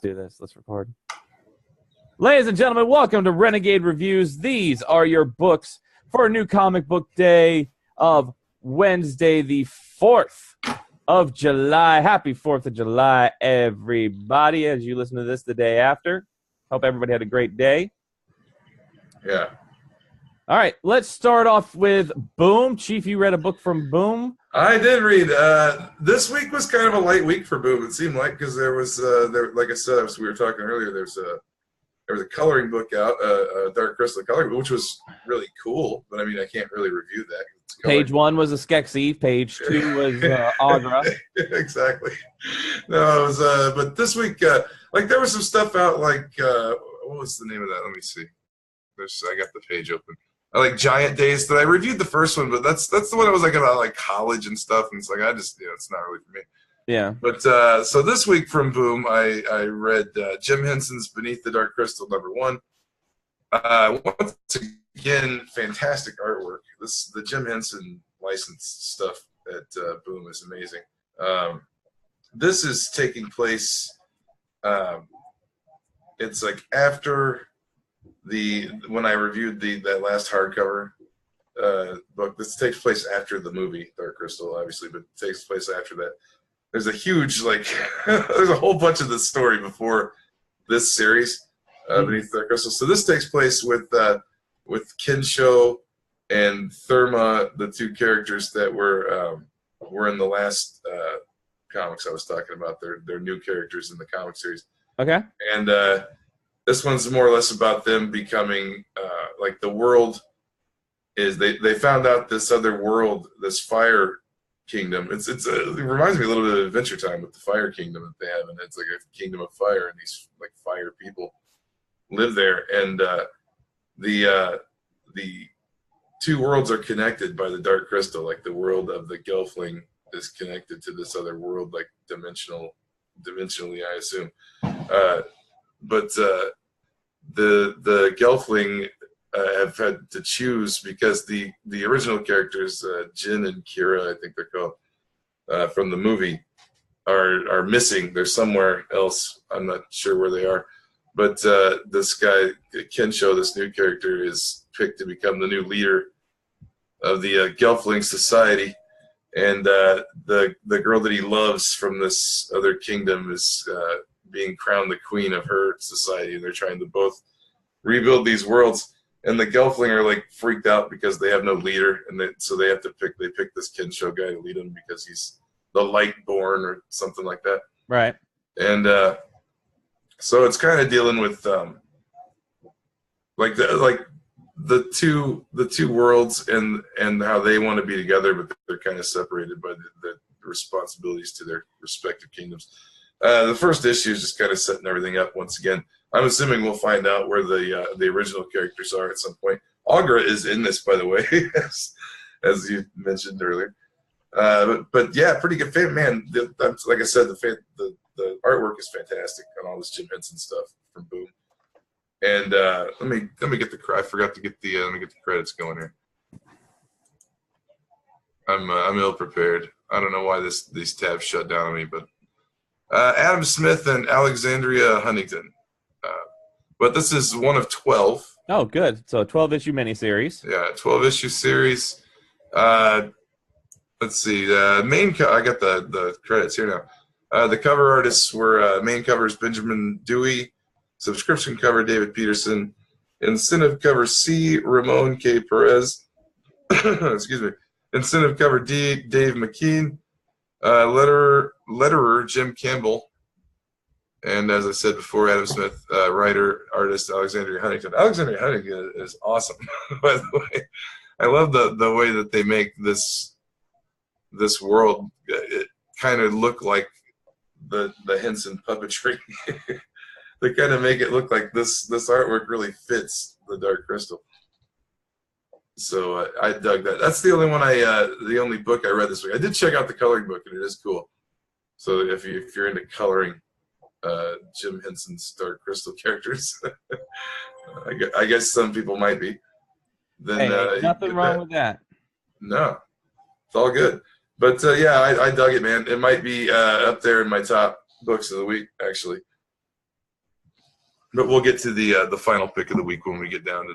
do this. Let's record. Ladies and gentlemen, welcome to Renegade Reviews. These are your books for a new comic book day of Wednesday, the 4th of July. Happy 4th of July, everybody, as you listen to this the day after. Hope everybody had a great day. Yeah. All right, let's start off with Boom. Chief, you read a book from Boom? I did read. This week was kind of a light week for Boom, it seemed like, because there was, like I said, we were talking earlier, there was a coloring book out, Dark Crystal coloring book, which was really cool, but I mean, I can't really review that. Page 1 was a Skeksis, page 2 was Agra. Exactly. No, it was, but this week, like, there was some stuff out, like, what was the name of that? Let me see. I got the page open. I like Giant Days. That I reviewed the first one, but that's the one that was like about like college and stuff, and it's like it's not really for me. Yeah. But so this week from Boom, I read Jim Henson's Beneath the Dark Crystal #1. Once again, fantastic artwork. The Jim Henson licensed stuff at Boom is amazing. This is taking place. It's like after when I reviewed that last hardcover book. This takes place after the movie Dark Crystal, obviously, but it takes place after that. There's a huge there's a whole bunch of this story before this series, Beneath the Dark Crystal. So this takes place with Kensho and Therma, the two characters that were in the last comics I was talking about. They're new characters in the comic series. Okay. And this one's more or less about them becoming like the world is they found out this other world, this fire kingdom. It reminds me a little bit of Adventure Time with the fire kingdom that they have, and it's like a kingdom of fire, and these like fire people live there, and the two worlds are connected by the Dark Crystal. Like the world of the Gelfling is connected to this other world, like dimensionally, I assume. But the Gelfling have had to choose because the original characters, Jin and Kira, I think they're called, from the movie, are missing. They're somewhere else. I'm not sure where they are. But this guy, Kensho, this new character, is picked to become the new leader of the Gelfling society. And the girl that he loves from this other kingdom is being crowned the queen of her society, and they're trying to both rebuild these worlds. And the Gelfling are like freaked out because they have no leader, and so they have to pick this Kensho guy to lead them because he's the Lightborn or something like that. Right. And so it's kind of dealing with the two worlds and how they want to be together, but they're kind of separated by the responsibilities to their respective kingdoms. The first issue is just kind of setting everything up once again. I'm assuming we'll find out where the original characters are at some point. Agra is in this, by the way, as you mentioned earlier. But yeah, pretty good. Man, like I said, the artwork is fantastic on all this Jim Henson stuff from Boom. And let me get I forgot to get let me get the credits going here. I'm ill prepared. I don't know why these tabs shut down on me, but Adam Smith and Alexandria Huntington. But this is one of 12. Oh, good. So a 12-issue miniseries. Yeah, 12-issue series. Let's see. I got the credits here now. The cover artists were main covers Benjamin Dewey, subscription cover David Peterson, incentive cover C, Ramon K. Perez, excuse me, incentive cover D, Dave McKean, letterer Jim Campbell, and as I said before, Adam Smith, writer, artist Alexandria Huntington. Alexandria Huntington is awesome, by the way. I love the way that they make this world. It kind of look like the Henson puppetry. They kind of make it look like this artwork really fits the Dark Crystal. So I dug that. That's the only book I read this week. I did check out the coloring book, and it is cool. So if you're into coloring Jim Henson's Dark Crystal characters, I guess some people might be. Then nothing wrong with that. No, it's all good. But yeah, I dug it, man. It might be up there in my top books of the week, actually. But we'll get to the final pick of the week when we get down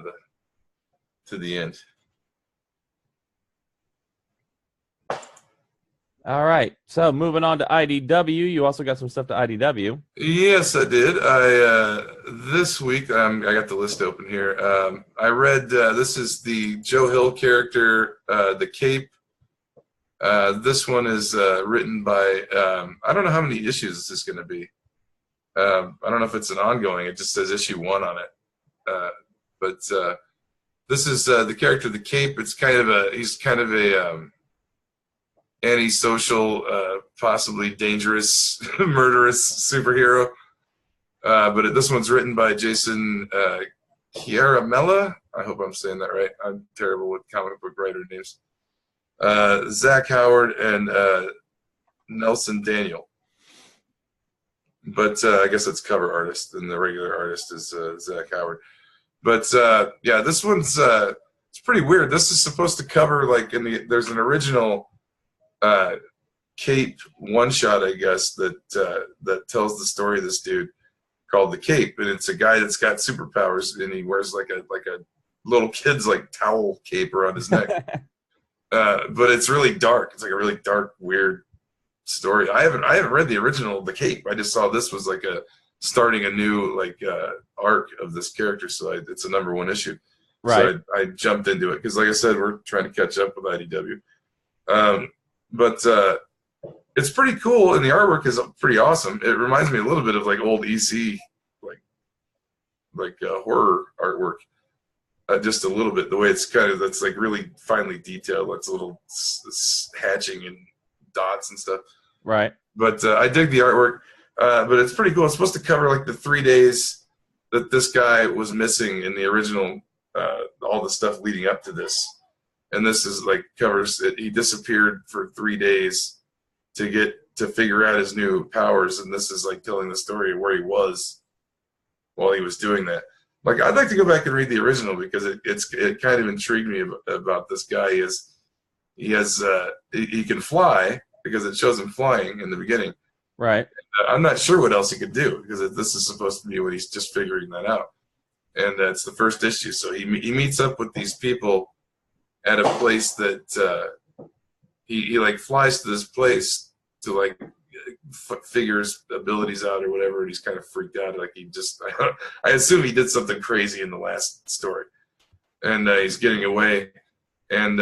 to the end. All right. So moving on to IDW, you also got some stuff to IDW. Yes, I did. I this week I got the list open here. I read this is the Joe Hill character, the Cape. This one is written by I don't know how many issues this is going to be. I don't know if it's an ongoing. It just says issue 1 on it. But this is the character, the Cape. It's he's kind of a antisocial, possibly dangerous, murderous superhero. But this one's written by Jason Chiaramella. I hope I'm saying that right. I'm terrible with comic book writer names. Zach Howard and Nelson Daniel. But I guess it's cover artist, and the regular artist is Zach Howard. But yeah, this one's it's pretty weird. This is supposed to cover there's an original Cape one-shot, I guess, that tells the story of this dude called the Cape, and it's a guy that's got superpowers, and he wears like a little kid's towel cape around his neck. But it's really dark. It's like a really dark, weird story. I haven't read the original The Cape. I just saw this was starting a new arc of this character, so it's a #1 issue. Right. So I jumped into it because, like I said, we're trying to catch up with IDW. But it's pretty cool, and the artwork is pretty awesome. It reminds me a little bit of old EC, horror artwork. Just a little bit. The way it's that's really finely detailed, like little hatching and dots and stuff. Right. But I dig the artwork. But it's pretty cool. It's supposed to cover the 3 days that this guy was missing in the original, all the stuff leading up to this. And this is covers it. He disappeared for 3 days to figure out his new powers, and this is telling the story of where he was while he was doing that. I'd like to go back and read the original because it kind of intrigued me about this guy. He can fly because it shows him flying in the beginning. Right. I'm not sure what else he could do because this is supposed to be when he's just figuring that out. And it's the first issue, so he meets up with these people at a place that he flies to this place to figure his abilities out or whatever, and he's kind of freaked out. I assume he did something crazy in the last story, and he's getting away, and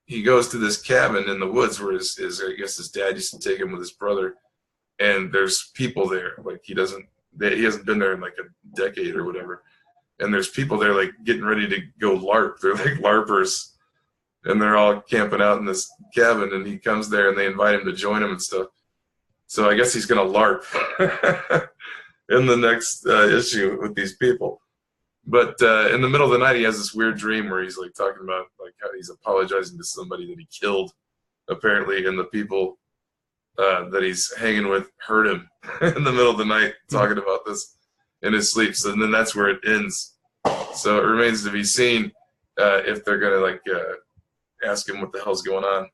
he goes to this cabin in the woods where I guess his dad used to take him with his brother, and there's people there. He hasn't been there in a decade or whatever. And there's people there getting ready to go LARP. They're LARPers, and they're all camping out in this cabin, and he comes there and they invite him to join them and stuff. So I guess he's gonna LARP in the next issue with these people. But in the middle of the night, he has this weird dream where he's talking about how he's apologizing to somebody that he killed, apparently, and the people that he's hanging with heard him in the middle of the night talking about this in his sleep. So then that's where it ends. So it remains to be seen if they're gonna ask him what the hell's going on,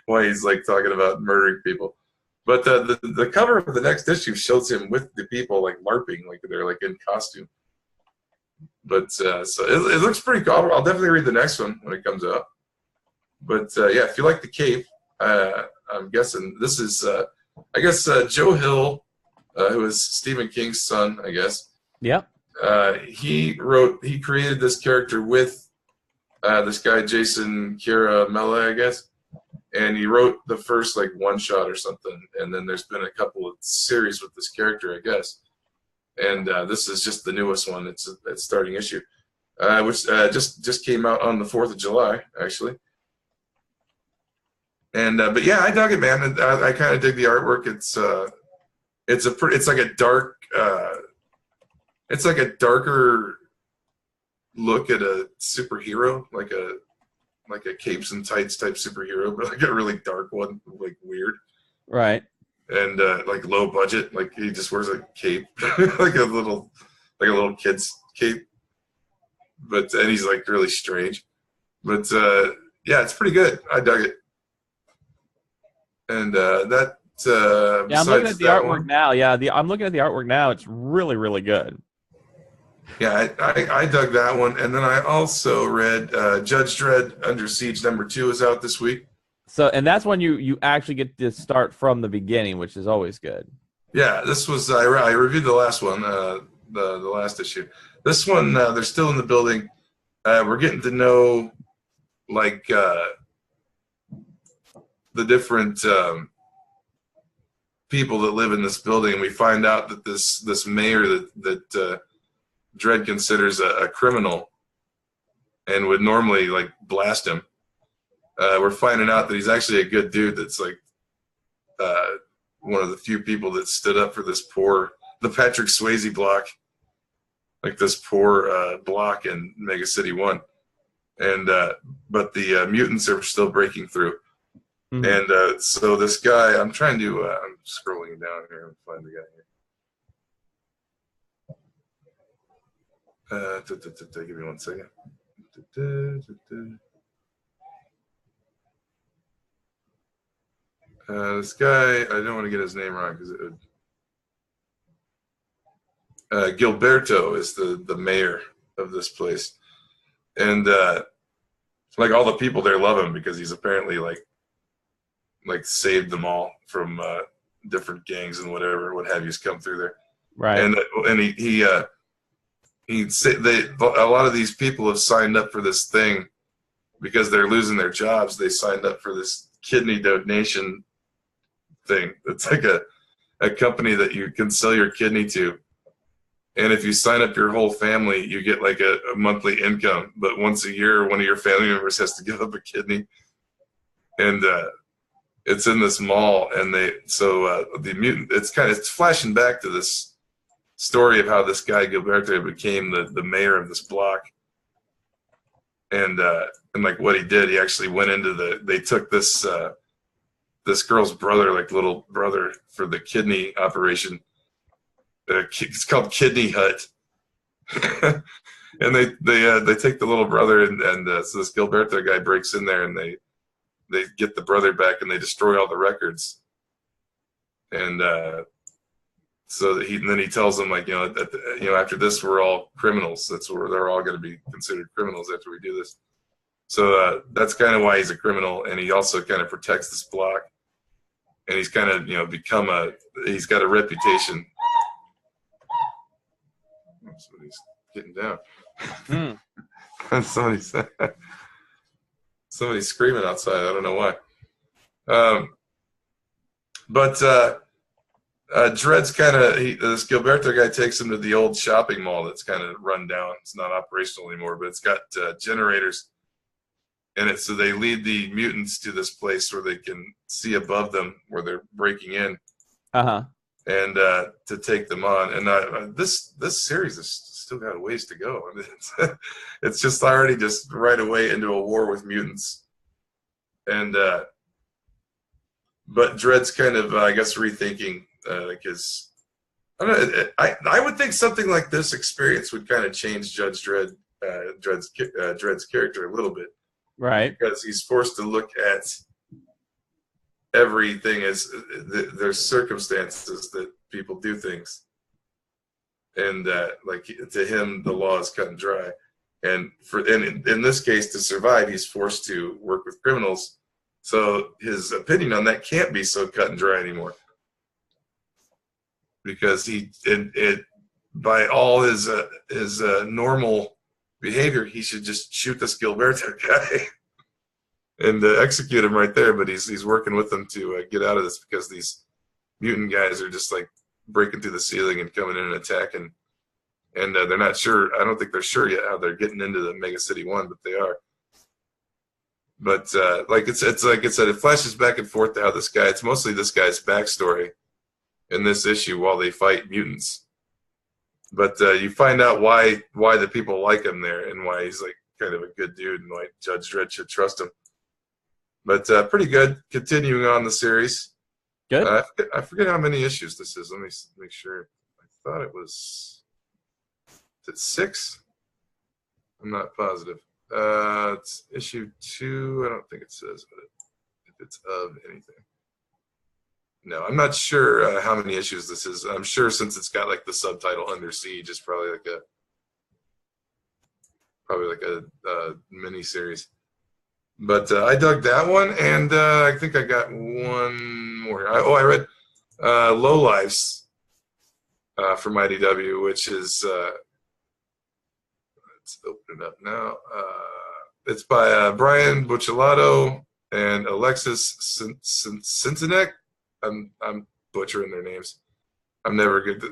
why he's talking about murdering people. But the cover of the next issue shows him with the people LARPing, they're in costume. But so it looks pretty cool. I'll definitely read the next one when it comes out. But yeah, if you like the Cape, I'm guessing this is I guess Joe Hill, who is Stephen King's son, I guess. Yeah. He created this character with this guy Jason Chiaramella, I guess, and he wrote the first one shot or something, and then there's been a couple of series with this character, I guess, and this is just the newest one. It's starting issue, which just came out on the 4th of July, actually. And but yeah, I dug it, man. I kind of dig the artwork. It's like a dark. It's like a darker look at a superhero, like a capes and tights type superhero, but a really dark one, weird. Right. And low budget, he just wears a cape, like a little kid's cape. And he's really strange. But yeah, it's pretty good. I dug it. And Yeah, I'm looking besides at the that artwork one? now. Yeah, I'm looking at the artwork now. It's really, really good. Yeah, I dug that one, and then I also read Judge Dredd Under Siege #2 is out this week. So, and that's when you actually get to start from the beginning, which is always good. Yeah, this was I reviewed the last one, the last issue. This one, they're still in the building. We're getting to know like the different people that live in this building, and we find out that this mayor that Dredd considers a criminal and would normally like blast him. We're finding out that he's actually a good dude. That's like one of the few people that stood up for the Patrick Swayze block, like this poor block in Mega City 1. And but the mutants are still breaking through. Mm-hmm. And so this guy, I'm trying to, I'm scrolling down here and find the guy here. Give me 1 second. This guy, I don't want to get his name wrong because it would. Gilberto is the mayor of this place, and like all the people there love him because he's apparently like saved them all from different gangs and what have you's come through there. Right. And he said a lot of these people have signed up for this thing because they're losing their jobs. They signed up for this kidney donation thing. It's like a company that you can sell your kidney to. And if you sign up your whole family, you get like a monthly income. But once a year, one of your family members has to give up a kidney. And it's in this mall. And the mutant, it's flashing back to this story of how this guy Gilberto became the mayor of this block. And like what he did, he actually went into they took this girl's brother, like little brother, for the kidney operation. It's called Kidney Hut. And they take the little brother and so this Gilberto guy breaks in there and they get the brother back and they destroy all the records. And then he tells them like, after this we're all criminals. That's where they're all going to be considered criminals after we do this. So that's kind of why he's a criminal, and he also kind of protects this block. And he's kind of he's got a reputation. Somebody's getting down. Somebody's screaming outside. I don't know why. But Dredd's this Gilberto guy takes him to the old shopping mall that's kind of run down. It's not operational anymore, but it's got generators in it. So they lead the mutants to this place where they can see above them where they're breaking in. Uh-huh. And to take them on. And this series has still got a ways to go. I mean, it's just already just right away into a war with mutants. And but Dredd's kind of, I guess, rethinking his. I don't know. I would think something like this experience would kind of change Judge Dredd's character a little bit, right? Because he's forced to look at everything as there's circumstances that people do things, and like to him the law is cut and dry, and in this case to survive he's forced to work with criminals. So his opinion on that can't be so cut and dry anymore, because by all his normal behavior he should just shoot this Gilberto guy and execute him right there. But he's working with them to get out of this, because these mutant guys are just like breaking through the ceiling and coming in and attacking. And they're not sure. I don't think they're sure yet how they're getting into the Mega City 1, but they are. But like it's like I said, it flashes back and forth to how it's mostly this guy's backstory in this issue while they fight mutants. But you find out why the people like him there, and why he's like kind of a good dude, and why Judge Dredd should trust him. But pretty good. Continuing on the series. Good. I forget how many issues this is. Let me make sure. I thought it was. Is it 6? I'm not positive. It's issue 2. I don't think it says if it's of anything. No, I'm not sure how many issues this is. I'm sure since it's got like the subtitle Under Siege, it's probably like a mini series. But I dug that one, and I think I got one more. I read Low Lives from IDW, which is let's open it up now. It's by Brian Buccellato and Alexis Sintinek. I'm butchering their names. I'm never good.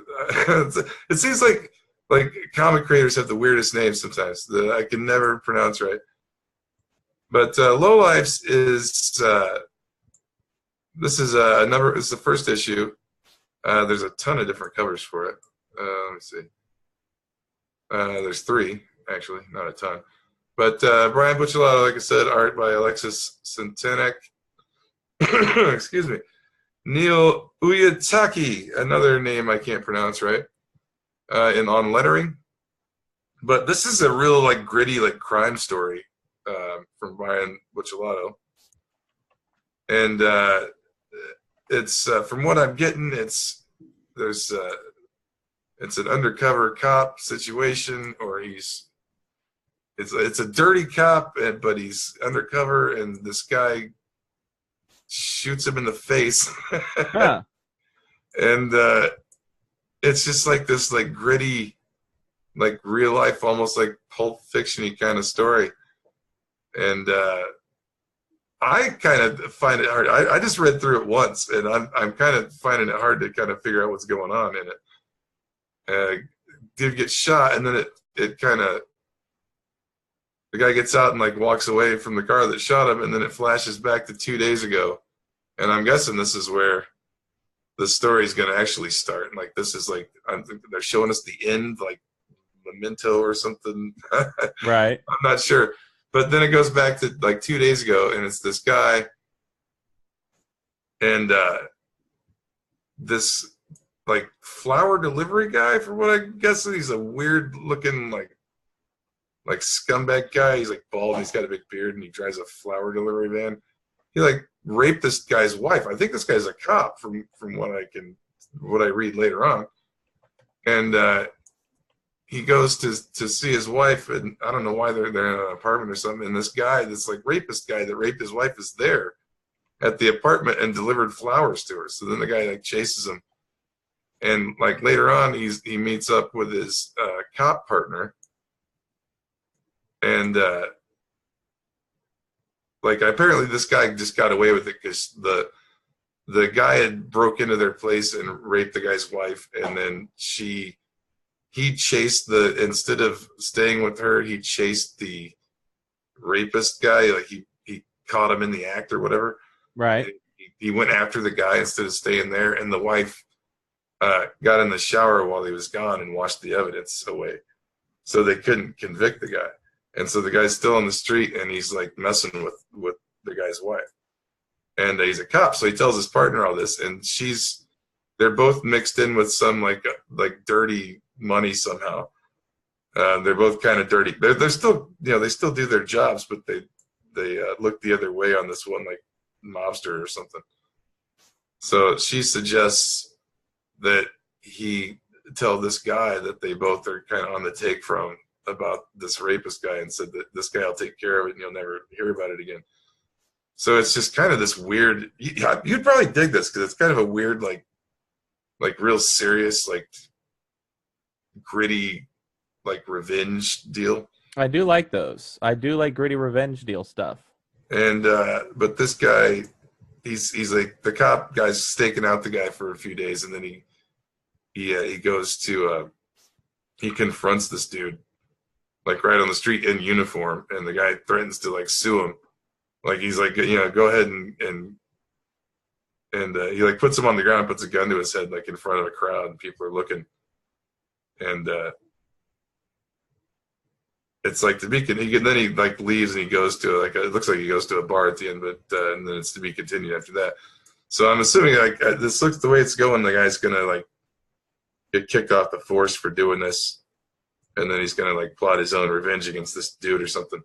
It seems like comic creators have the weirdest names sometimes that I can never pronounce right. But Low Lives is this is a number. It's the first issue. There's a ton of different covers for it. Let me see. There's 3 actually, not a ton. But Brian Buccellato, like I said, art by Alexis Sintinek. Excuse me. Neil Uyatake, another name I can't pronounce right, on lettering. But this is a real like gritty like crime story from Brian Buccellato, and it's from what I'm getting, it's an undercover cop situation, or it's a dirty cop, but he's undercover, and this guy shoots him in the face. Huh. And it's just like this like gritty, like real life, almost like Pulp Fiction-y kind of story. And I kind of find it hard. I just read through it once, and I'm kind of finding it hard to kind of figure out what's going on in it. Dude gets shot, and then it kind of, the guy gets out and like walks away from the car that shot him, and then it flashes back to 2 days ago, and I'm guessing this is where the story is going to actually start. And like this is like they're showing us the end, like Memento or something. Right. I'm not sure, but then it goes back to like 2 days ago, and it's this guy and this like flower delivery guy, for what I guess. He's a weird looking like scumbag guy. He's like bald, he's got a big beard, and he drives a flower delivery van. He like raped this guy's wife. I think this guy's a cop from what I read later on. And he goes to see his wife, and I don't know why they're in an apartment or something. And this guy, this like rapist guy that raped his wife, is there at the apartment and delivered flowers to her. So then the guy like chases him, and like later on he meets up with his cop partner, and like apparently this guy just got away with it because the guy had broke into their place and raped the guy's wife, and then he chased instead of staying with her, he chased the rapist guy. Like he caught him in the act or whatever. Right. He went after the guy instead of staying there, and the wife got in the shower while he was gone and washed the evidence away, so they couldn't convict the guy. And so the guy's still on the street, and he's like messing with the guy's wife, and he's a cop, so he tells his partner all this, and they're both mixed in with some like dirty money somehow. They're both kind of dirty. They're still, they still do their jobs, but they look the other way on this one like mobster or something. So she suggests that he tell this guy that they both are kind of on the take from about this rapist guy, and said that this guy will take care of it and you'll never hear about it again. So it's just kind of this weird, you'd probably dig this because it's kind of a weird, like real serious, like gritty, like revenge deal. I do like those. I do like gritty revenge deal stuff. And but this guy, he's like, the cop guy's staking out the guy for a few days, and then he goes to he confronts this dude like right on the street in uniform, and the guy threatens to like sue him. Like he's like, go ahead and he like puts him on the ground, puts a gun to his head like in front of a crowd, and people are looking. And it's like then he like leaves, and he goes to like, it looks like he goes to a bar at the end, but and then it's to be continued after that. So I'm assuming like this looks, the way it's going, the guy's gonna like get kicked off the force for doing this, and then he's gonna like plot his own revenge against this dude or something.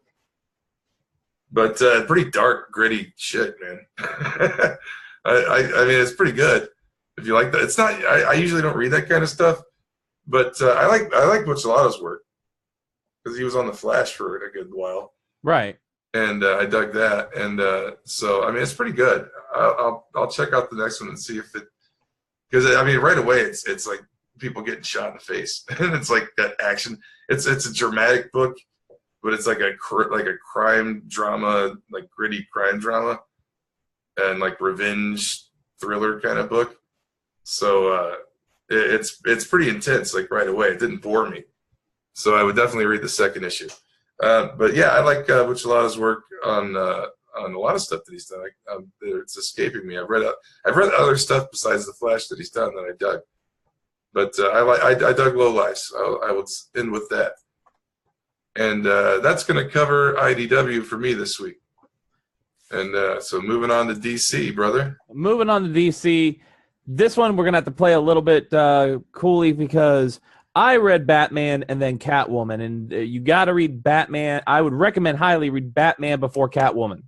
But pretty dark, gritty shit, man. I mean, it's pretty good if you like that. It's not. I usually don't read that kind of stuff, but I like Butch Lotto's work because he was on the Flash for a good while, Right. and I dug that. And so I mean, it's pretty good. I'll check out the next one and see if it, because I mean, right away it's like people getting shot in the face, and it's like that action. It's a dramatic book, but it's like a crime drama, like gritty crime drama, and like revenge thriller kind of book. So it's pretty intense, like right away. It didn't bore me, so I would definitely read the second issue. But yeah, I like Butch Lotto's work on a lot of stuff that he's done. It's escaping me. I've read other stuff besides the Flash that he's done that I dug. But I dug Low Lives. I will end with that. And that's going to cover IDW for me this week. And so moving on to DC, brother. Moving on to DC. This one we're going to have to play a little bit coolly because I read Batman and then Catwoman. And you got to read Batman. I would recommend highly read Batman before Catwoman.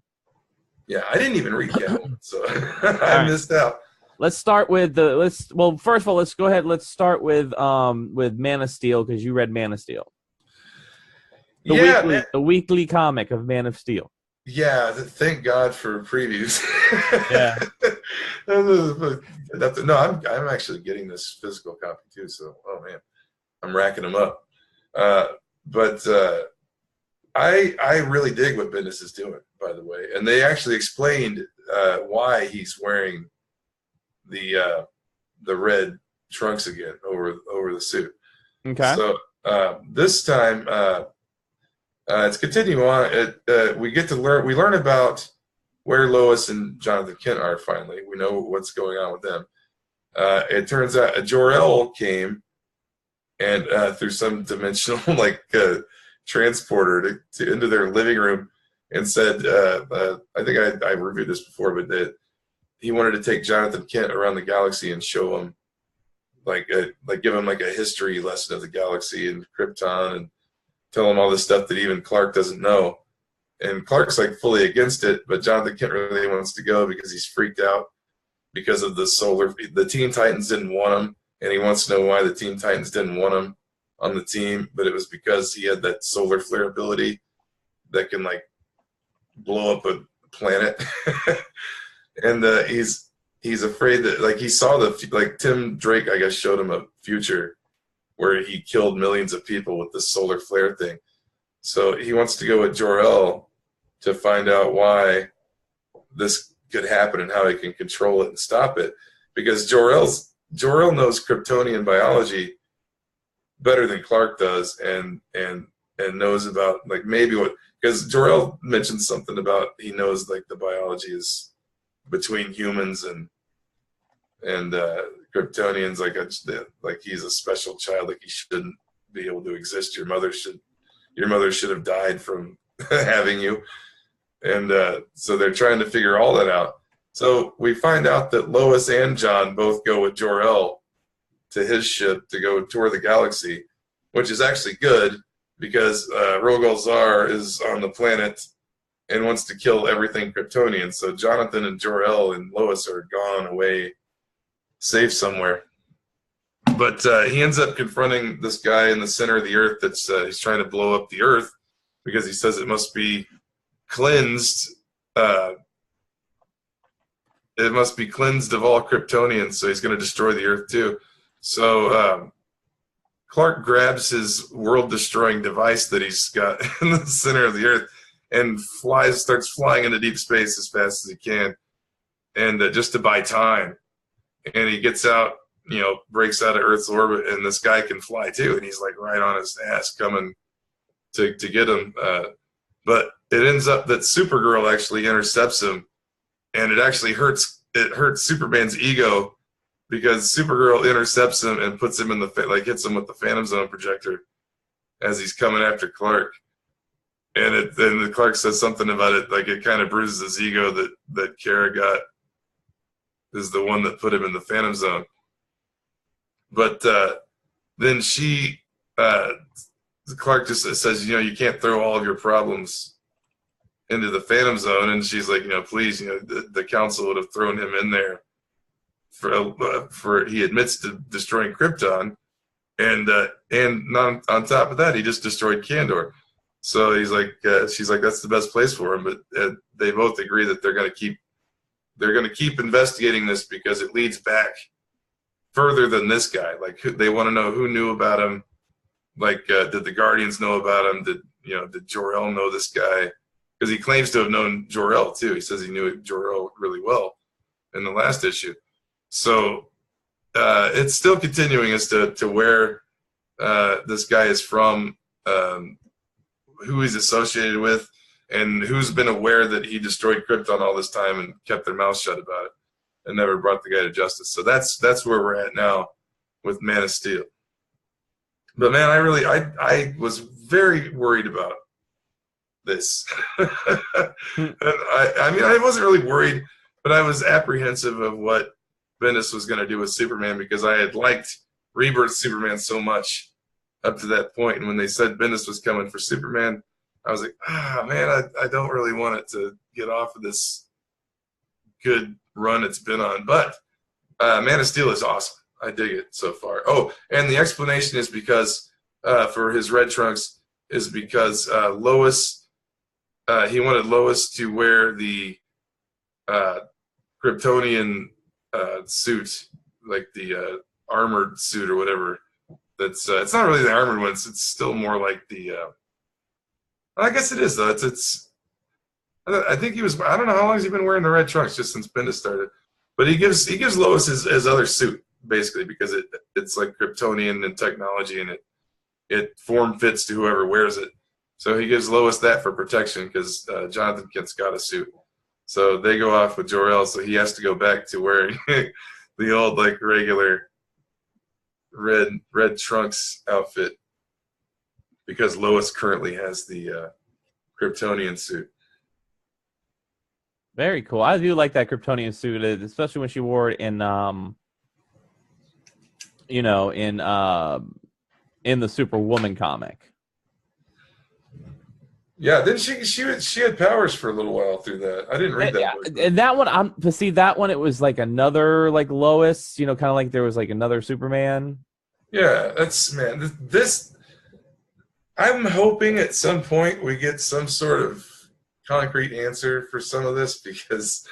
Yeah, I didn't even read Catwoman, so I missed out. Let's start with first of all, let's go ahead. Let's start with Man of Steel because you read Man of Steel. The weekly comic of Man of Steel. Yeah, thank God for previews. Yeah. No, I'm actually getting this physical copy too. So, oh man, I'm racking them up. But I really dig what Bendis is doing, by the way, and they actually explained why he's wearing the red trunks again over the suit. Okay. So this time it's continuing on. We get to learn. We learn about where Lois and Jonathan Kent are. Finally, we know what's going on with them. It turns out Jor-El came and through some dimensional transporter into their living room and said, I think I reviewed this before, but that he wanted to take Jonathan Kent around the galaxy and show him, give him like a history lesson of the galaxy and Krypton and tell him all this stuff that even Clark doesn't know. And Clark's like fully against it, but Jonathan Kent really wants to go because he's freaked out because of the Teen Titans didn't want him, and he wants to know why the Teen Titans didn't want him on the team, but it was because he had that solar flare ability that can like blow up a planet. And he's afraid that he saw Tim Drake, I guess, showed him a future where he killed millions of people with this solar flare thing. So he wants to go with Jor-El to find out why this could happen and how he can control it and stop it. Because Jor-El knows Kryptonian biology better than Clark does, and knows about because Jor-El mentioned something about he knows the biology is between humans and Kryptonians, he's a special child, he shouldn't be able to exist. Your mother should have died from having you. And so they're trying to figure all that out. So we find out that Lois and John both go with Jor-El to his ship to go tour the galaxy, which is actually good because Rogol Zar is on the planet and wants to kill everything Kryptonian. So Jonathan and Jor-El and Lois are gone away, safe somewhere. But he ends up confronting this guy in the center of the Earth that's he's trying to blow up the Earth because he says it must be cleansed. It must be cleansed of all Kryptonians, so he's going to destroy the Earth too. So Clark grabs his world-destroying device that he's got in the center of the Earth and starts flying into deep space as fast as he can, and just to buy time. And he gets out, breaks out of Earth's orbit, and this guy can fly too, and he's right on his ass coming to get him. But it ends up that Supergirl actually intercepts him, and it actually hurts Superman's ego because Supergirl intercepts him and puts him in hits him with the Phantom Zone projector as he's coming after Clark. And then Clark says something about it, it kind of bruises his ego that Kara got is the one that put him in the Phantom Zone. But then Clark just says, you can't throw all of your problems into the Phantom Zone, and she's like, please, the council would have thrown him in there for he admits to destroying Krypton, and not on top of that, he just destroyed Kandor. So he's like, she's like, that's the best place for him. But they both agree that they're going to keep investigating this because it leads back further than this guy. Like, they want to know who knew about him. Like, did the Guardians know about him? Did Jor-El know this guy? Because he claims to have known Jor-El too. He says he knew Jor-El really well in the last issue. So it's still continuing as to where this guy is from, who he's associated with, and who's been aware that he destroyed Krypton all this time and kept their mouth shut about it and never brought the guy to justice. So that's where we're at now with Man of Steel. But man, I was very worried about this. And I wasn't really worried, but I was apprehensive of what Bendis was going to do with Superman because I had liked Rebirth Superman so much up to that point. And when they said Bendis was coming for Superman, I was like, man, I don't really want it to get off of this good run it's been on. But Man of Steel is awesome. I dig it so far. Oh, and the explanation is because for his red trunks is because Lois, he wanted Lois to wear the Kryptonian suit, like the armored suit or whatever. That's it's not really the armored ones. It's still more like the. I guess it is though. It's. I think he was. I don't know how long has he been wearing the red trunks just since Bendis started, but he gives Lois his other suit basically because it's like Kryptonian and technology and it form fits to whoever wears it. So he gives Lois that for protection because Jonathan Kent's got a suit. So they go off with Jor-El, so he has to go back to wearing the old like regular red trunks outfit because Lois currently has the Kryptonian suit. Very cool. I do like that Kryptonian suit, especially when she wore it in in the Superwoman comic. Yeah, then she had powers for a little while through that. I didn't read that book. And that one, that one, it was like another like Lois, kind of like there was like another Superman. Yeah, this. I'm hoping at some point we get some sort of concrete answer for some of this because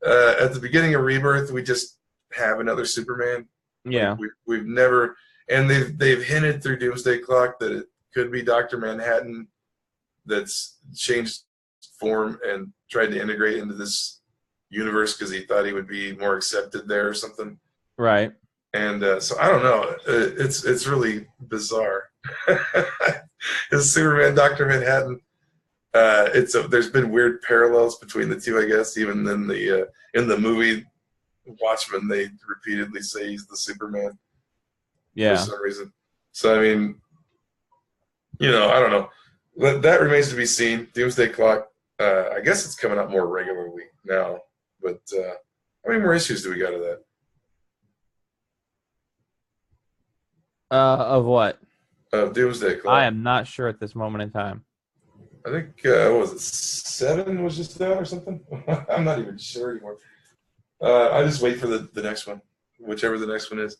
at the beginning of Rebirth we just have another Superman. Yeah, we've never, and they've hinted through Doomsday Clock that it could be Dr. Manhattan that's changed form and tried to integrate into this universe because he thought he would be more accepted there or something. Right. And so I don't know. It's really bizarre. It's Superman, Dr. Manhattan. There's been weird parallels between the two, I guess. Even in the movie Watchmen, they repeatedly say he's the Superman. Yeah. For some reason. So I mean, I don't know. That remains to be seen. Doomsday Clock. I guess it's coming out more regularly now. But how many more issues do we got of that? Of what? Of Doomsday Clock. I am not sure at this moment in time. I think what was it 7 was just out or something? I'm not even sure anymore. I just wait for the next one, whichever the next one is.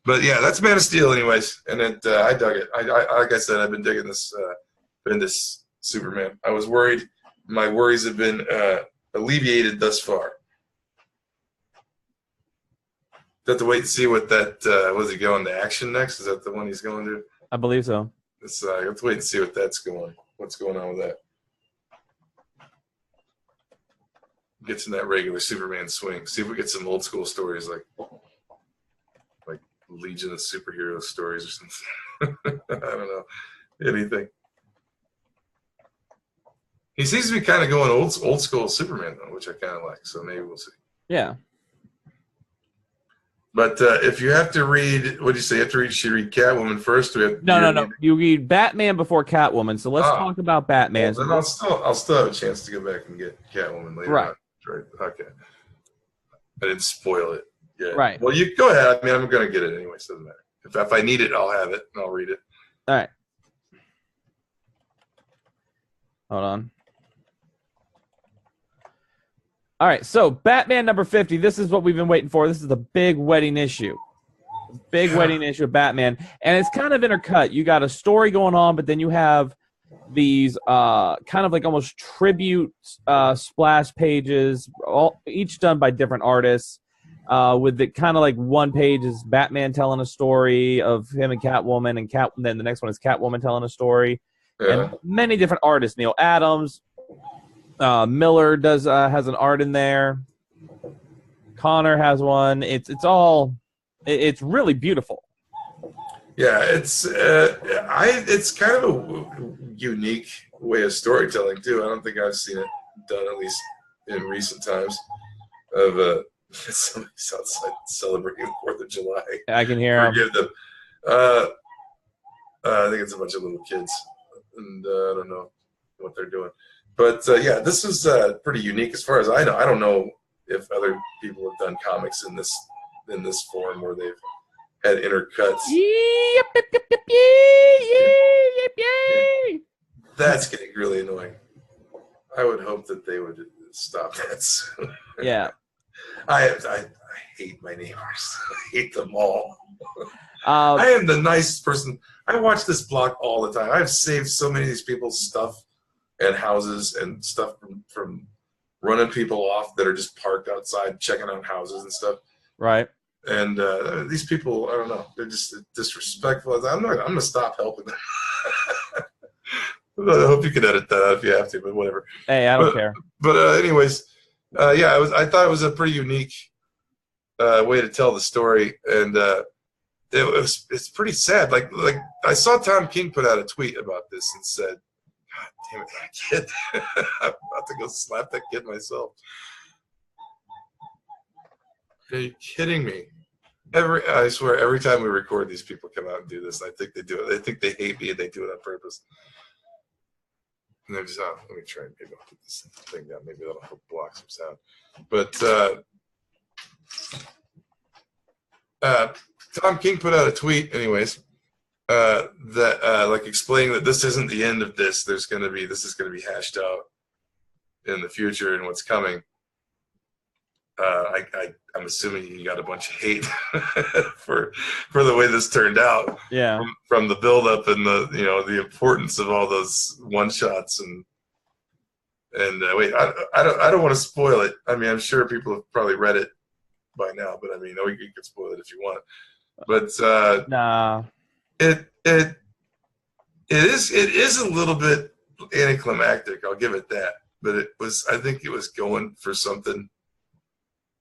But yeah, that's Man of Steel, anyways. And I dug it. I like I said, I've been digging this Superman. I was worried. My worries have been alleviated thus far. Do you have to wait and see what that was he going to action next? Is that the one he's going to? I believe so. I have to wait and see what that's going. What's going on with that? Gets in that regular Superman swing. See if we get some old school stories like Legion of Superhero stories or something. I don't know. Anything. He seems to be kind of going old school Superman though, which I kind of like. So maybe we'll see. Yeah. But if you have to read, what do you say? You have to read. Should you read Catwoman first? No. You read Batman before Catwoman. So let's talk about Batman. Well, then I'll still have a chance to go back and get Catwoman later. Right. On. Right. Okay. I didn't spoil it. Yeah. Right. Well, you go ahead. I mean, I'm going to get it anyway. So it doesn't matter. If I need it, I'll have it and I'll read it. All right. Hold on. All right, so Batman number 50. This is what we've been waiting for. This is the big wedding issue. Big wedding issue of Batman. And it's kind of intercut. You got a story going on, but then you have these kind of like almost tribute splash pages, each done by different artists. With the kind of like one page is Batman telling a story of him and Catwoman, and then the next one is Catwoman telling a story. And many different artists. Neil Adams, Miller has an art in there. Connor has one. It's really beautiful. Yeah, it's kind of a unique way of storytelling too. I don't think I've seen it done, at least in recent times, of somebody's outside celebrating the 4th of July. I can hear them. Forgive them. I think it's a bunch of little kids, and I don't know what they're doing. But yeah, this is pretty unique as far as I know. I don't know if other people have done comics in this form where they've had intercuts. That's getting really annoying. I would hope that they would stop that soon. Yeah. I hate my neighbors. I hate them all. I am the nicest person. I watch this block all the time. I've saved so many of these people's stuff and houses and stuff from running people off that are just parked outside checking out houses and stuff. Right. And these people, I don't know, they're just disrespectful. I'm gonna stop helping them. I hope you can edit that out if you have to, but whatever. Hey, I don't care. But anyways, yeah, I thought it was a pretty unique way to tell the story, and it's pretty sad. Like I saw Tom King put out a tweet about this and said, "God damn it, that kid! I'm about to go slap that kid myself." Are you kidding me? I swear, every time we record, these people come out and do this. I think they do it. They think they hate me and they do it on purpose. And they're just, let me try and maybe I'll put this thing down. Maybe that'll help block some sound. But Tom King put out a tweet, anyways, that like explaining that this isn't the end of this. This is going to be hashed out in the future and what's coming. I'm assuming you got a bunch of hate for the way this turned out. Yeah. From the buildup and the importance of all those one shots and wait, I don't want to spoil it. I mean, I'm sure people have probably read it by now, but I mean, you can spoil it if you want. But nah. It is a little bit anticlimactic. I'll give it that. But I think it was going for something.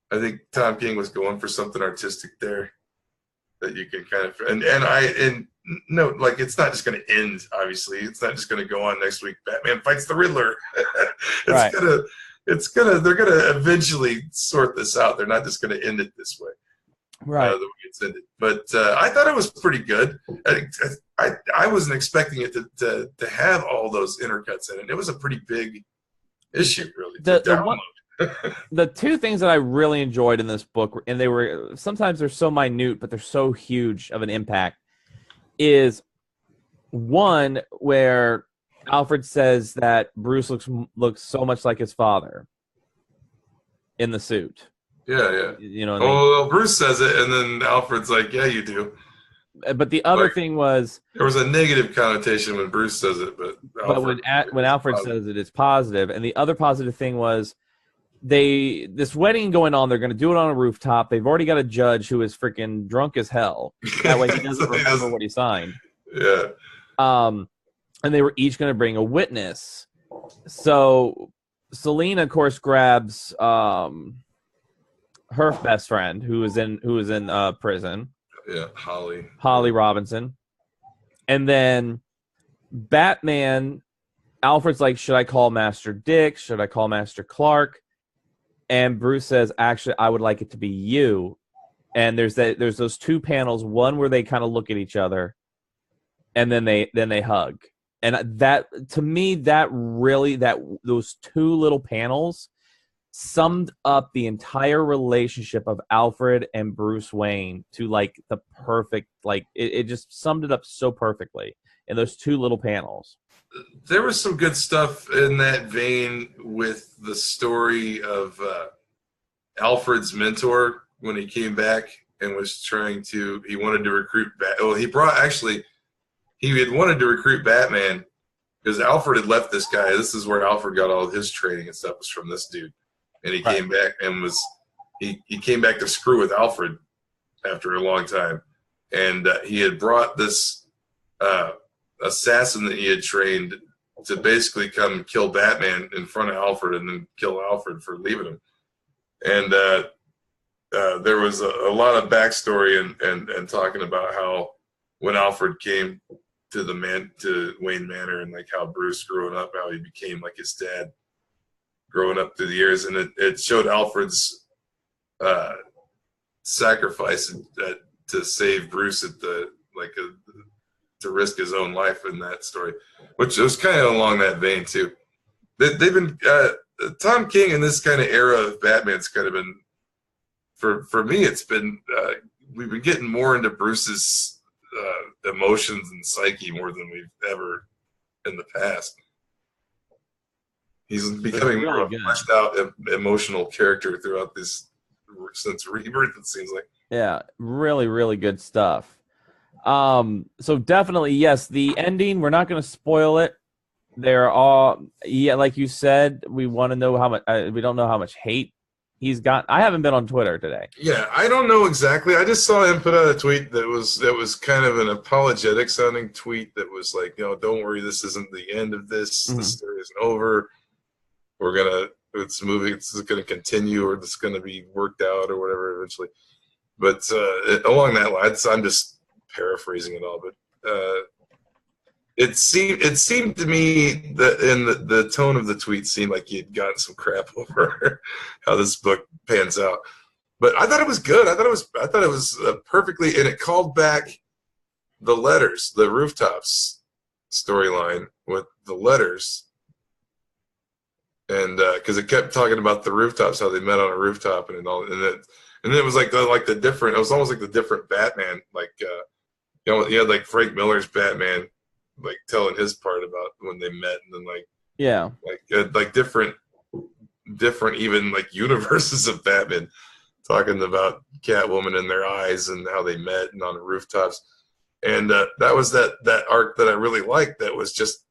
I think Tom King was going for something artistic there that you can kind of and no, like it's not just going to end. Obviously, it's not just going to go on next week. Batman fights the Riddler. They're going to eventually sort this out. They're not just going to end it this way. Right. The way it's ended. But I thought it was pretty good. I wasn't expecting it to have all those intercuts in it. It was a pretty big issue, really. The two things that I really enjoyed in this book, and they were sometimes they're so minute, but they're so huge of an impact, is one where Alfred says that Bruce looks so much like his father in the suit. Yeah. You know. Well, Bruce says it, and then Alfred's like, "Yeah, you do." But the other thing was there was a negative connotation when Bruce says it, but when Alfred says it, it's positive. And the other positive thing was this wedding going on. They're going to do it on a rooftop. They've already got a judge who is freaking drunk as hell. That way he doesn't remember what he signed. Yeah. And they were each going to bring a witness. So Selena, of course, grabs her best friend who is in prison. Yeah, Holly Robinson. And then Batman, Alfred's like, should I call Master Dick? Should I call Master Clark? And Bruce says, actually, I would like it to be you. And there's those two panels, one where they kind of look at each other, and then they hug. And that, to me, those two little panels summed up the entire relationship of Alfred and Bruce Wayne to like the perfect, like it just summed it up so perfectly in those two little panels. there was some good stuff in that vein with the story of Alfred's mentor when he came back and was he wanted to recruit he had wanted to recruit Batman because Alfred had left this guy. This is where Alfred got all of his training and stuff, was from this dude. And he came back and he came back to screw with Alfred after a long time. And he had brought this assassin that he had trained to basically come kill Batman in front of Alfred and then kill Alfred for leaving him. And there was a lot of backstory and talking about how when Alfred came to Wayne Manor and like how Bruce growing up, how he became like his dad growing up through the years, and it showed Alfred's sacrifice to save Bruce to risk his own life in that story, which was kind of along that vein too. They've been Tom King in this kind of era of Batman's kind of been for me. It's been we've been getting more into Bruce's emotions and psyche more than we've ever in the past. He's becoming more of a fleshed out emotional character throughout this since Rebirth, it seems like. Yeah, really, really good stuff. So definitely, yes, the ending, we're not going to spoil it. They're all, yeah, like you said, we want to know how much, we don't know how much hate he's got. I haven't been on Twitter today. Yeah, I don't know exactly. I just saw him put out a tweet that was kind of an apologetic sounding tweet that was like, don't worry, this isn't the end of this. Mm-hmm. The story isn't over. It's going to continue, or it's going to be worked out or whatever eventually. But along that line, I'm just paraphrasing it all, but it seemed to me that in the tone of the tweet seemed like he had gotten some crap over how this book pans out. But I thought it was good. I thought it was perfectly, and it called back the letters, the rooftops storyline with the letters, and because it kept talking about the rooftops, how they met on a rooftop, and all, and then it was like the different. It was almost like the different Batman, like. You had like Frank Miller's Batman, like telling his part about when they met, and then like different even like universes of Batman, talking about Catwoman and their eyes and how they met and on the rooftops, and that was that arc that I really liked. That was just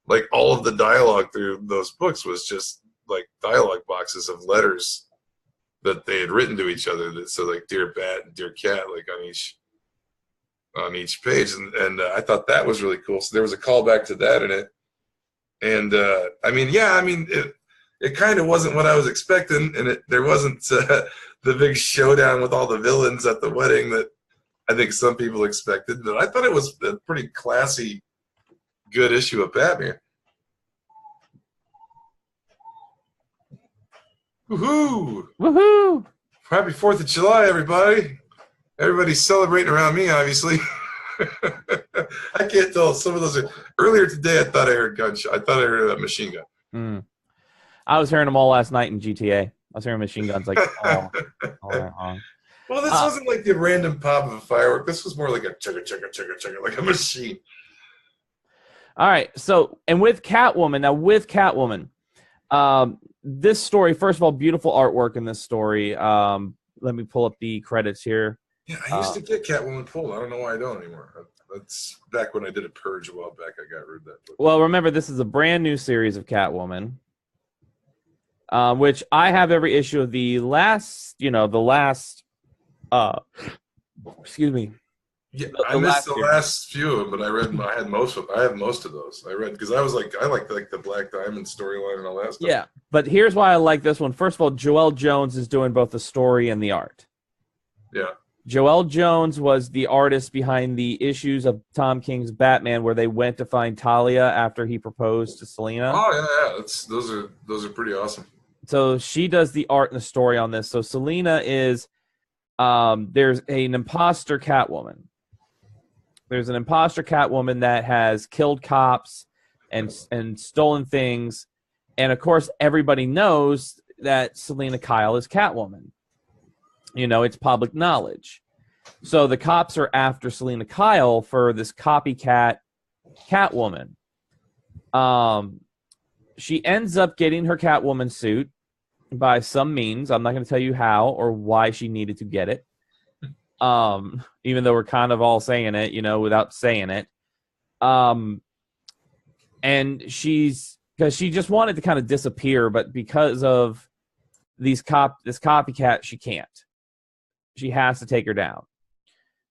like all of the dialogue through those books was just like dialogue boxes of letters that they had written to each other. That so like Dear Bat and Dear Cat, like on each page, and I thought that was really cool. So there was a callback to that in it, and it kind of wasn't what I was expecting, and there wasn't the big showdown with all the villains at the wedding that I think some people expected. But I thought it was a pretty classy, good issue of Batman. Woohoo! Woohoo! Happy 4th of July, everybody! Everybody's celebrating around me, obviously. I can't tell. Some of those are... Earlier today, I thought I heard gunshot. I thought I heard a machine gun. Mm. I was hearing them all last night in GTA. I was hearing machine guns like all night. Well, this wasn't like the random pop of a firework. This was more like a chugga, chugga, chugga, chugga, like a machine. All right. So, and with Catwoman, this story, first of all, beautiful artwork in this story. Let me pull up the credits here. Yeah, I used to get Catwoman pulled. I don't know why I don't anymore. That's back when I did a purge a while back. I got rid of that book. Well, remember, this is a brand new series of Catwoman, which I have every issue of the last. Excuse me. Yeah, I missed the last few of them, but I had most of them. I have most of those. I read because I like the Black Diamond storyline and all that stuff. Yeah, but here's why I like this one. First of all, Joelle Jones is doing both the story and the art. Yeah. Joelle Jones was the artist behind the issues of Tom King's Batman where they went to find Talia after he proposed to Selina. Oh yeah. Those are pretty awesome. So she does the art and the story on this. So Selina is there's an imposter Catwoman. There's an imposter Catwoman that has killed cops and stolen things. And, of course, everybody knows that Selina Kyle is Catwoman. It's public knowledge. So the cops are after Selina Kyle for this copycat Catwoman. She ends up getting her Catwoman suit by some means. I'm not going to tell you how or why she needed to get it. Even though we're kind of all saying it, without saying it. And because she just wanted to kind of disappear, but because of this copycat, she can't. She has to take her down.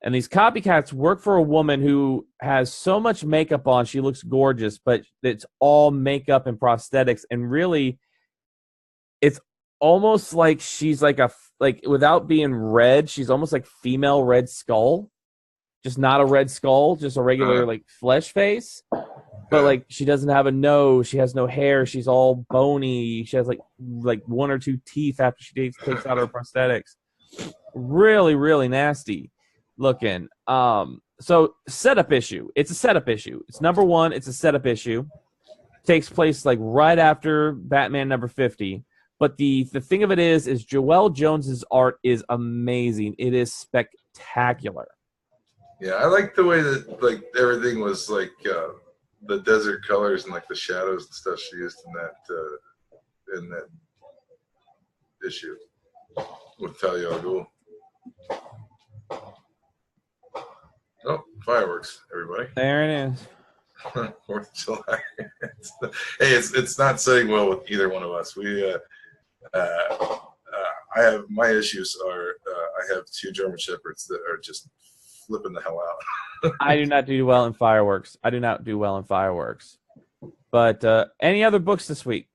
And these copycats work for a woman who has so much makeup on, she looks gorgeous, but it's all makeup and prosthetics. And really, it's almost like she's like without being red, she's almost like female Red Skull. Just not a red skull, just a regular like flesh face. But like she doesn't have a nose, she has no hair, she's all bony. She has like one or two teeth after she takes out her prosthetics. Really, really nasty looking. So setup issue. It's a setup issue. It's number one. It's a setup issue. Takes place like right after Batman number 50. But the thing of it is Joelle Jones's art is amazing. It is spectacular. Yeah, I like the way that like everything was like the desert colors and like the shadows and stuff she used in that issue with Talia al Ghul. Oh, fireworks, everybody. There it is. 4th of July. Hey, it's not setting well with either one of us. I have my issues are I have 2 German Shepherds that are just flipping the hell out. I do not do well in fireworks. But any other books this week?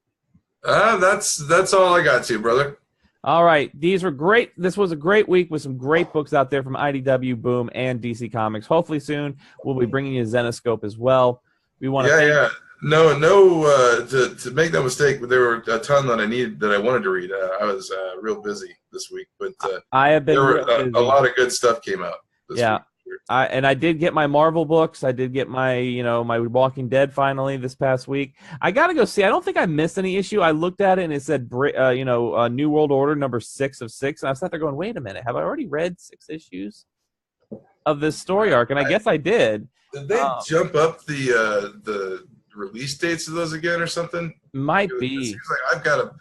That's all I got to you, brother. All right. These were great. This was a great week with some great books out there from IDW, Boom, and DC Comics. Hopefully soon we'll be bringing you Zenoscope as well. We want to No, to make no mistake, there were a ton that I wanted to read. I was real busy this week, but I have been a lot of good stuff came out this week. I did get my Marvel books. I did get my, my Walking Dead finally this past week. I got to go see. I don't think I missed any issue. I looked at it and it said, New World Order number 6 of 6. And I sat there going, wait a minute. Have I already read 6 issues of this story arc? And I guess I did. Did they jump up the release dates of those again or something? Might it be. Seems like I've got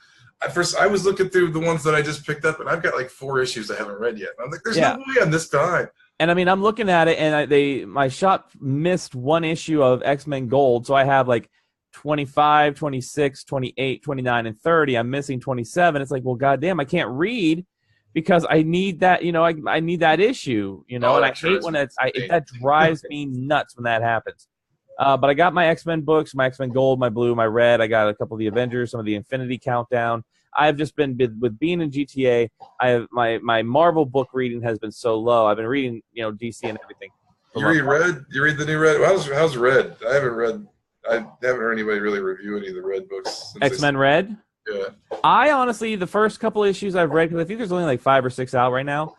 I was looking through the ones that I just picked up and I've got like 4 issues I haven't read yet. And I'm like, there's no way on this time. And I mean, I'm looking at it, and my shop missed 1 issue of X-Men Gold, so I have like 25, 26, 28, 29, and 30. I'm missing 27. It's like, well, goddamn, I can't read because I need that. I need that issue. And I hate when that drives me nuts when that happens. But I got my X-Men books, my X-Men Gold, my Blue, my Red. I got a couple of the Avengers, some of the Infinity Countdown. I've just been with being in GTA. I have my Marvel book reading has been so low. I've been reading, DC and everything. You read Red? You read the new Red? How's Red? I haven't heard anybody really review any of the Red books. X-Men Red? Yeah. I honestly, the first couple issues I've read, because I think there's only like 5 or 6 out right now,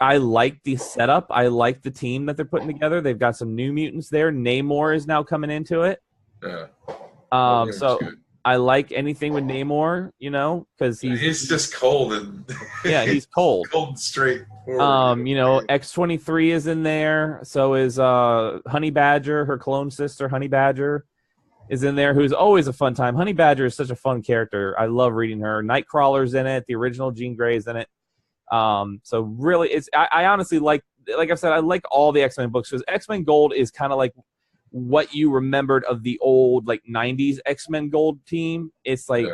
I like the setup. I like the team that they're putting together. They've got some new mutants there. Namor is now coming into it. Yeah. So good. I like anything with Namor, because he's just cold and he's cold. Cold and straight. X-23 is in there. So is Honey Badger, her clone sister, Honey Badger, is in there, who's always a fun time. Honey Badger is such a fun character. I love reading her. Nightcrawler's in it. The original Jean Grey's in it. So really, I honestly like I said, I like all the X-Men books because X-Men Gold is kind of like what you remembered of the old like 90s X-Men Gold team. It's like,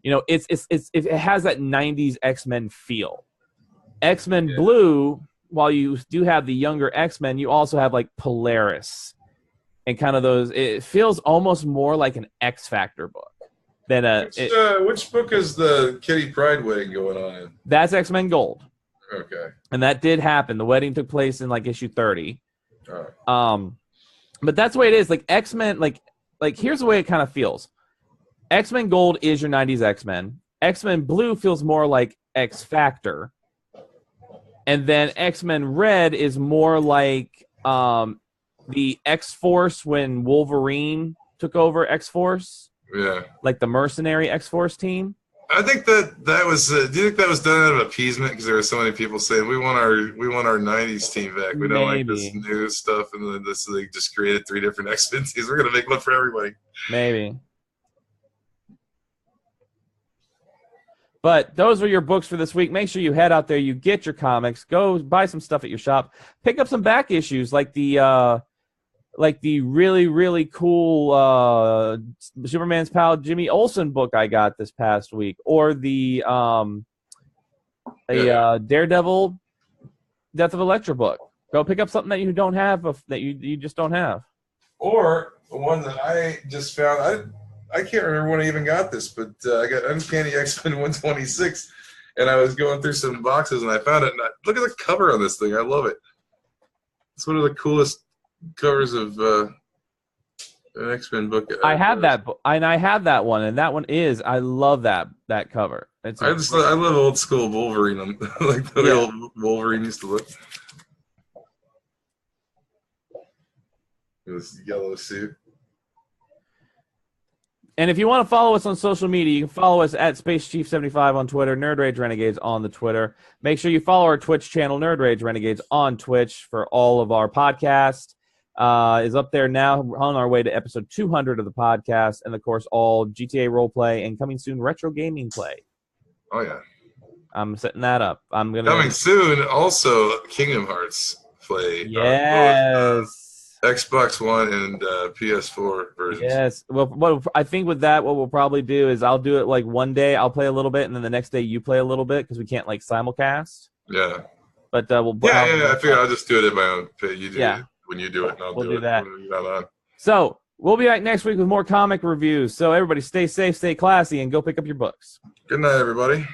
it has that 90s X-Men feel. X-Men Blue, while you do have the younger X-Men, you also have like Polaris and kind of those. It feels almost more like an X Factor book than which book is the Kitty Pryde wedding going on in? That's X-Men Gold. Okay. And that did happen. The wedding took place in like issue 30. All right. But that's the way it is. Like X-Men, like here's the way it kind of feels. X-Men Gold is your 90s X-Men. X-Men Blue feels more like X Factor. And then X-Men Red is more like the X-Force when Wolverine took over X-Force. Yeah. Like the mercenary X-Force team. I think that was. Do you think that was done out of appeasement because there were so many people saying we want our '90s team back. We don't like this Maybe. new stuff, and then this they just created 3 different X-Men teams. We're gonna make one for everybody. Maybe. But those are your books for this week. Make sure you head out there, you get your comics, go buy some stuff at your shop, pick up some back issues like the really, really cool Superman's pal Jimmy Olsen book I got this past week, or the Daredevil Death of Elektra book. Go pick up something that you don't have, that you just don't have. Or the one that I just found, I can't remember when I even got this, but I got Uncanny X-Men 126, and I was going through some boxes, and I found it, and look at the cover on this thing. I love it. It's one of the coolest covers of an X-Men book. I have that book, and I have that one, and that one is, I love that cover. I love old school Wolverine, like the way old Wolverine used to look. This yellow suit. And if you want to follow us on social media, you can follow us at SpaceChief75 on Twitter, Nerd Rage Renegades on the Twitter. Make sure you follow our Twitch channel, Nerd Rage Renegades on Twitch, for all of our podcasts. Is up there now, on our way to episode 200 of the podcast, and of course all GTA roleplay and coming soon retro gaming play. Oh yeah, I'm setting that up. Coming soon. Also, Kingdom Hearts play. Yes. Xbox One and PS4 versions. Yes. Well, I think with that, what we'll probably do is I'll do it like one day I'll play a little bit, and then the next day you play a little bit, because we can't like simulcast. Yeah. But we'll. I figure I'll just do it at my own pace. You do it when you do it, and I'll do it that. when you're not on. So we'll be back next week with more comic reviews. So everybody, stay safe, stay classy, and go pick up your books. Good night, everybody.